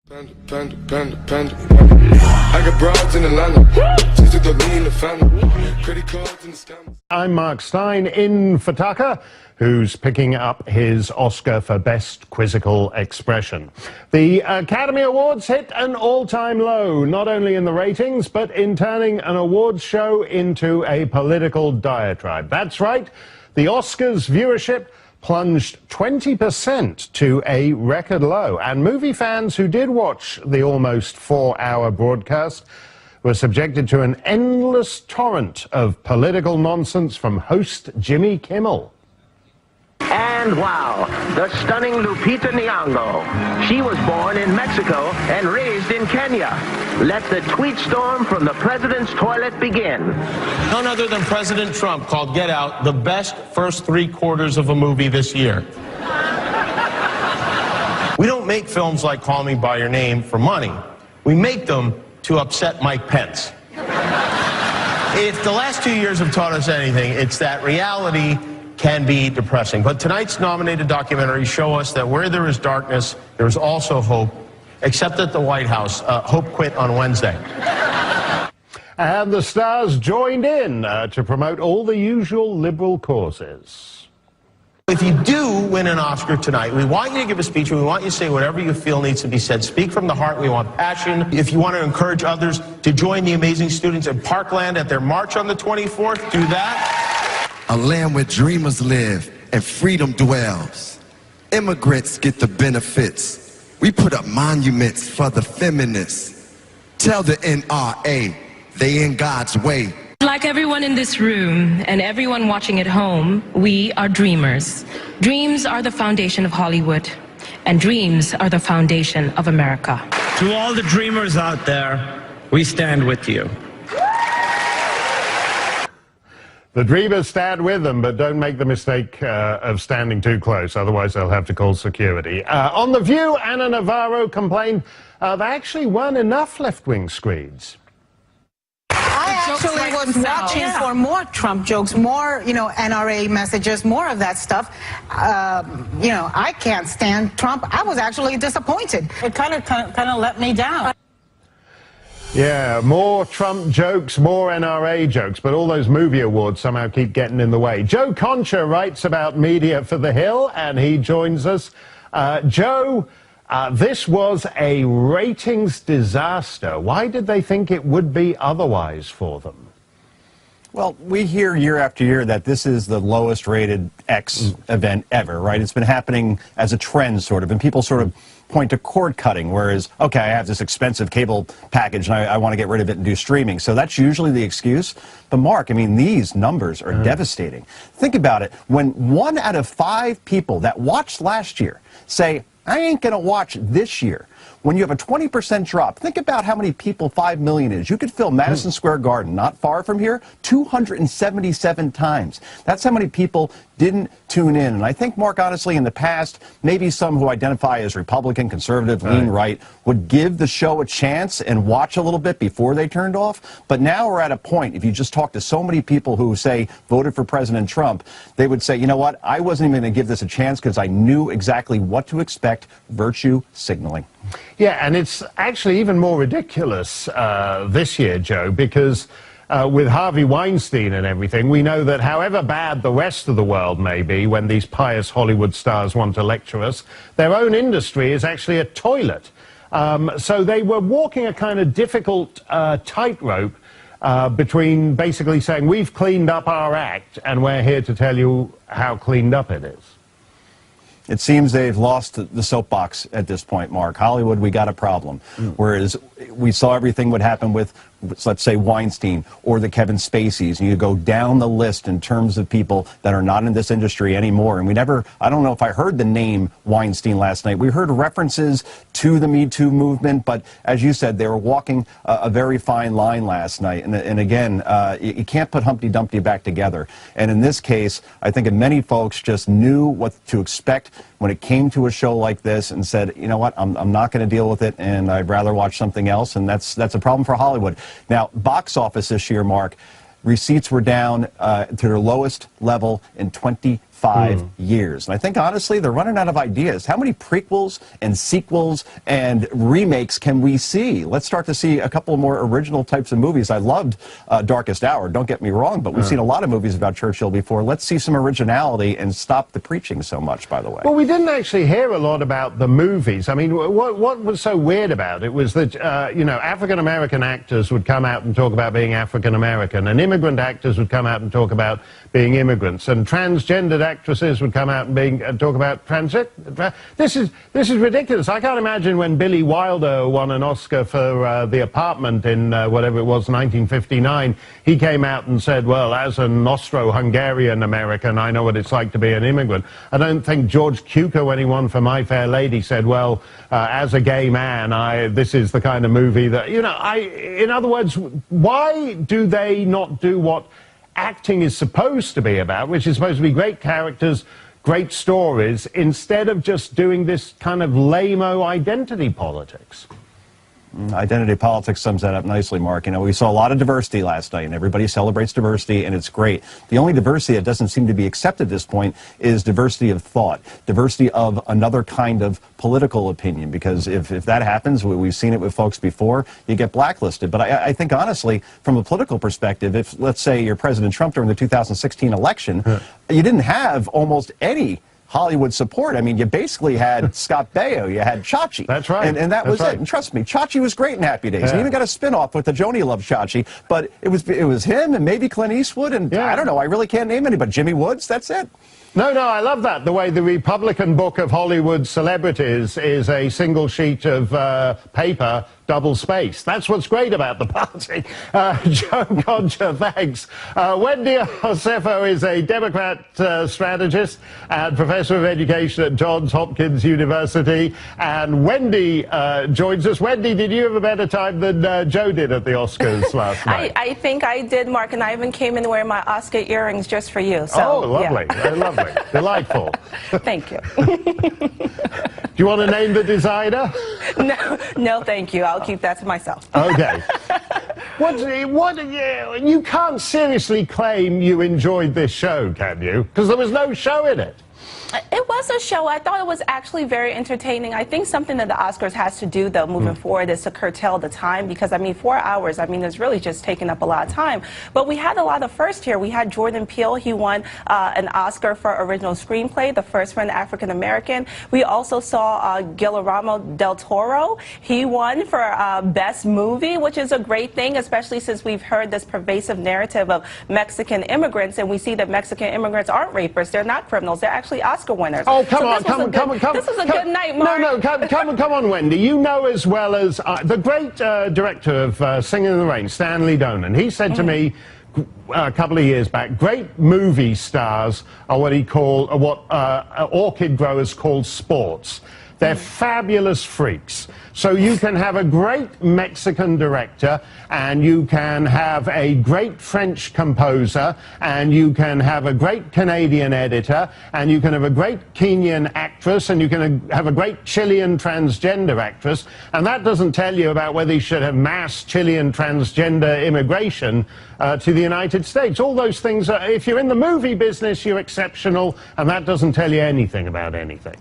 I got broads in Atlanta. Just to lean the family. Credit cards and the scammers. I'm Mark Steyn in for Tucker, who's picking up his Oscar for Best Quizzical Expression. The Academy Awards hit an all-time low, not only in the ratings, but in turning an awards show into a political diatribe. That's right, the Oscars viewership plunged 20% to a record low, and movie fans who did watch the almost 4-hour broadcast were subjected to an endless torrent of political nonsense from host Jimmy Kimmel. And wow, the stunning Lupita Nyong'o. She was born in Mexico and raised in Kenya. Let the tweet storm from the president's toilet begin. None other than President Trump called Get Out the best first 3 quarters of a movie this year. We don't make films like Call Me By Your Name for money. We make them to upset Mike Pence. If the last 2 years have taught us anything, it's that reality can be depressing. But tonight's nominated documentaries show us that where there is darkness, there's also hope, except at the White House. Hope quit on Wednesday. And the stars joined in to promote all the usual liberal causes. If you do win an Oscar tonight, we want you to give a speech, and we want you to say whatever you feel needs to be said. Speak from the heart. We want passion. If you want to encourage others to join the amazing students in Parkland at their march on the 24th, do that. A land where dreamers live and freedom dwells. Immigrants get the benefits. We put up monuments for the feminists. Tell the NRA they in God's way. Like everyone in this room and everyone watching at home, we are dreamers. Dreams are the foundation of Hollywood, and dreams are the foundation of America. To all the dreamers out there, we stand with you. The dreamers stand with them, but don't make the mistake of standing too close, otherwise they'll have to call security. On The View, Ana Navarro complained there actually weren't enough left-wing screens. I actually was watching for more Trump jokes, more, NRA messages, more of that stuff. I can't stand Trump. I was actually disappointed. It kind of let me down. Yeah, more Trump jokes, more NRA jokes, but all those movie awards somehow keep getting in the way. Joe Concha writes about media for The Hill, and he joins us. Joe, this was a ratings disaster. Why did they think it would be otherwise for them? Well, we hear year after year that this is the lowest rated X event ever, right? It's been happening as a trend, sort of, and people sort of point to cord cutting, whereas, okay, I have this expensive cable package and I want to get rid of it and do streaming. So that's usually the excuse. But Mark, I mean, these numbers are devastating. Think about it. When 1 out of 5 people that watched last year say, I ain't going to watch this year, when you have a 20% drop, think about how many people 5 million is. You could fill Madison Square Garden, not far from here, 277 times. That's how many people didn't tune in. And I think, Mark, honestly, in the past, maybe some who identify as Republican, conservative, lean right, would give the show a chance and watch a little bit before they turned off. But now we're at a point, if you just talk to so many people who say voted for President Trump, they would say, you know what, I wasn't even going to give this a chance because I knew exactly what to expect, virtue signaling. Yeah, and it's actually even more ridiculous this year, Joe, because with Harvey Weinstein and everything, we know that however bad the rest of the world may be when these pious Hollywood stars want to lecture us, their own industry is actually a toilet. So they were walking a kind of difficult tightrope between basically saying, we've cleaned up our act and we're here to tell you how cleaned up it is. It seems they've lost the soapbox at this point, Mark. Hollywood, we got a problem. Whereas we saw everything would happen with, let's say, Weinstein or the Kevin Spaceys, and you go down the list in terms of people that are not in this industry anymore. And we never, I don't know if I heard the name Weinstein last night. We heard references to the Me Too movement, but as you said, they were walking a very fine line last night. And again, you can't put Humpty Dumpty back together. And in this case, I think many folks just knew what to expect when it came to a show like this and said, you know what, I'm not going to deal with it, and I'd rather watch something else, and that's a problem for Hollywood. Now, box office this year, Mark, receipts were down to their lowest level in 25 5 years. And I think, honestly, they're running out of ideas. How many prequels and sequels and remakes can we see? Let's start to see a couple more original types of movies. I loved Darkest Hour, don't get me wrong, but we've seen a lot of movies about Churchill before. Let's see some originality and stop the preaching so much, by the way. Well, we didn't actually hear a lot about the movies. I mean, what was so weird about it was that, you know, African-American actors would come out and talk about being African-American, and immigrant actors would come out and talk about being immigrants, and transgendered actresses would come out and talk about transit. This is ridiculous. I can't imagine when Billy Wilder won an Oscar for The Apartment in whatever it was, 1959, he came out and said, well, as an Austro-Hungarian American, I know what it's like to be an immigrant. I don't think George Cukor, when he won for My Fair Lady, said, well, as a gay man, this is the kind of movie that, you know, in other words, why do they not do what acting is supposed to be about, which is supposed to be great characters, great stories, instead of just doing this kind of lame-o identity politics? Identity politics sums that up nicely, Mark. You know, we saw a lot of diversity last night, and everybody celebrates diversity, and it's great. The only diversity that doesn't seem to be accepted at this point is diversity of thought, diversity of another kind of political opinion, because if that happens, we've seen it with folks before, you get blacklisted. But I think, honestly, from a political perspective, if, let's say, you're President Trump during the 2016 election, you didn't have almost any Hollywood support. I mean, you basically had Scott Baio, you had Chachi. That's right. And that was it. And trust me, Chachi was great in Happy Days. He even got a spin-off with the Joni Loves Chachi. But it was him and maybe Clint Eastwood, and I don't know, I really can't name anybody. Jimmy Woods, that's it. No, I love that. The way the Republican book of Hollywood celebrities is a single sheet of paper, double space. That's what's great about the party. Joan Concha, thanks. Wendy Josefo is a Democrat strategist and professor of education at Johns Hopkins University. And Wendy joins us. Wendy, did you have a better time than Joe did at the Oscars last night? I think I did, Mark, and I even came in wearing my Oscar earrings just for you. So, oh, lovely. Yeah. Lovely. Delightful. Thank you. Do you want to name the designer? No, thank you. I'll keep that to myself. Okay. You can't seriously claim you enjoyed this show, can you? Because there was no show in it. It was a show. I thought it was actually very entertaining. I think something that the Oscars has to do, though, moving forward is to curtail the time, because, I mean, 4 hours, I mean, it's really just taking up a lot of time. But we had a lot of firsts here. We had Jordan Peele. He won an Oscar for original screenplay, the first for an African-American. We also saw Guillermo del Toro. He won for Best Movie, which is a great thing, especially since we've heard this pervasive narrative of Mexican immigrants, and we see that Mexican immigrants aren't rapists. They're not criminals. They're actually Oscar winners. Oh, come on. This was a good night, Mark. No, come on, Wendy. You know as well as the great director of Singing in the Rain, Stanley Donen. He said to me a couple of years back, great movie stars are what orchid growers call sports. They're fabulous freaks. So you can have a great Mexican director, and you can have a great French composer, and you can have a great Canadian editor, and you can have a great Kenyan actress, and you can have a great Chilean transgender actress, and that doesn't tell you about whether you should have mass Chilean transgender immigration to the United States. All those things, if you're in the movie business, you're exceptional, and that doesn't tell you anything about anything.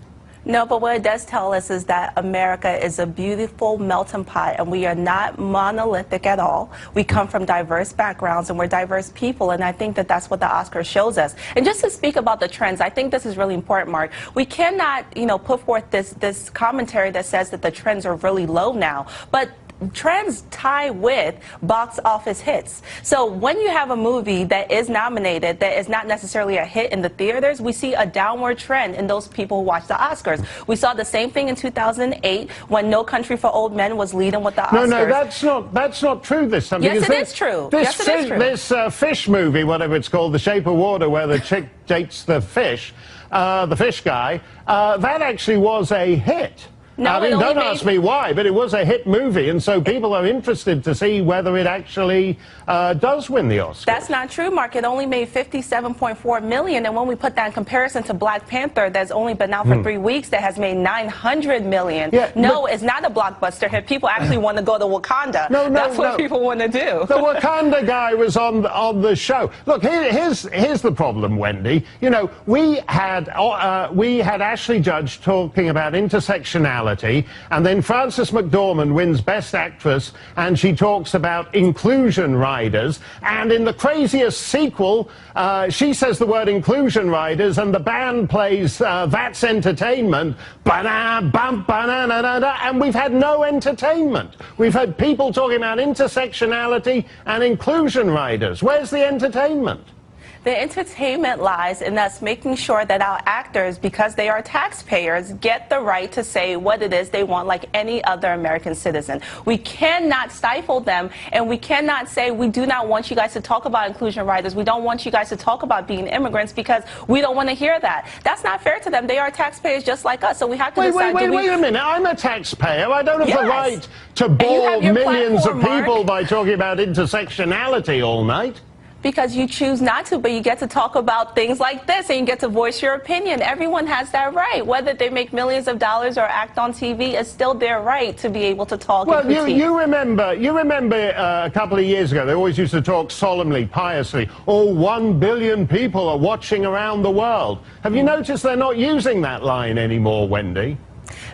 No, but what it does tell us is that America is a beautiful melting pot, and we are not monolithic at all. We come from diverse backgrounds, and we're diverse people, and I think that that's what the Oscars shows us. And just to speak about the trends, I think this is really important, Mark. We cannot, put forth this commentary that says that the trends are really low now, but trends tie with box office hits. So when you have a movie that is nominated that is not necessarily a hit in the theaters, we see a downward trend in those people who watch the Oscars. We saw the same thing in 2008 when No Country for Old Men was leading with the Oscars. No, that's not true this time. Yes, it is true. This fish movie, whatever it's called, The Shape of Water, where the chick dates the fish guy, that actually was a hit. No, I mean, don't ask me why, but it was a hit movie, and so people are interested to see whether it actually does win the Oscar. That's not true, Mark. It only made $57.4 million, and when we put that in comparison to Black Panther, that's only been out for 3 weeks, that has made $900 million. Yeah, no, it's not a blockbuster hit. People actually want to go to Wakanda. That's what people want to do. The Wakanda guy was on the show. Look, here's the problem, Wendy. You know, we had Ashley Judge talking about intersectionality, and then Frances McDormand wins Best Actress, and she talks about inclusion riders, and in the craziest sequel, she says the word inclusion riders, and the band plays That's Entertainment, and we've had no entertainment. We've had people talking about intersectionality and inclusion riders. Where's the entertainment? The entertainment lies in us making sure that our actors, because they are taxpayers, get the right to say what it is they want like any other American citizen. We cannot stifle them, and we cannot say we do not want you guys to talk about inclusion riders. We don't want you guys to talk about being immigrants because we don't want to hear that. That's not fair to them. They are taxpayers just like us, so we have to decide. Wait a minute. I'm a taxpayer. I don't have the right to bore millions of people by talking about intersectionality all night. Because you choose not to, but you get to talk about things like this, and you get to voice your opinion. Everyone has that right. Whether they make millions of dollars or act on TV, it's still their right to be able to talk and critique. You remember a couple of years ago, they always used to talk solemnly, piously, 1 billion people are watching around the world. Have you noticed they're not using that line anymore, Wendy?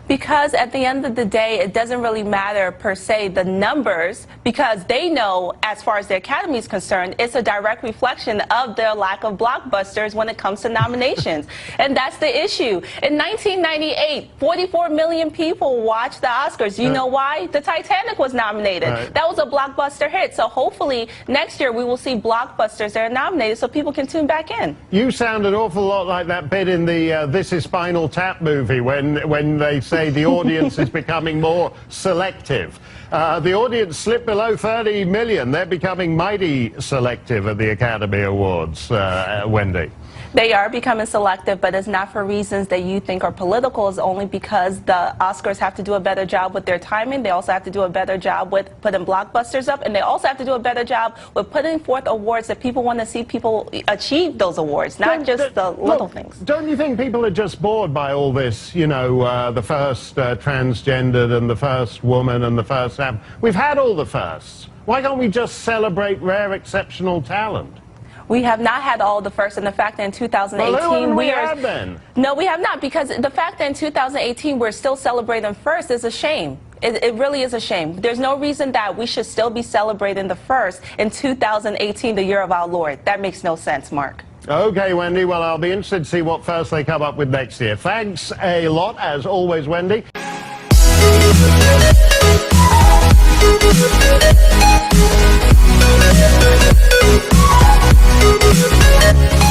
Because at the end of the day, it doesn't really matter per se the numbers, because they know, as far as the Academy is concerned, it's a direct reflection of their lack of blockbusters when it comes to nominations. And that's the issue. In 1998, 44 million people watched the Oscars. You know why? The Titanic was nominated. That was a blockbuster hit. So hopefully next year we will see blockbusters that are nominated so people can tune back in. You sound an awful lot like that bit in the This Is Spinal Tap movie when they say the audience is becoming more selective. The audience slipped below 30 million. They're becoming mighty selective at the Academy Awards, Wendy. They are becoming selective, but it's not for reasons that you think are political. It's only because the Oscars have to do a better job with their timing. They also have to do a better job with putting blockbusters up, and they also have to do a better job with putting forth awards that people want to see people achieve those awards, not just the little things. Don't you think people are just bored by all this, you know, the first transgendered and the first woman and the first... We've had all the firsts. Why can't we just celebrate rare, exceptional talent? We have not had all the first, and the fact that in 2018 we have then. No, we have not, because the fact that in 2018 we're still celebrating first is a shame. It really is a shame. There's no reason that we should still be celebrating the first in 2018, the year of our Lord. That makes no sense, Mark. Okay, Wendy, well, I'll be interested to see what first they come up with next year. Thanks a lot, as always, Wendy. We'll be right back.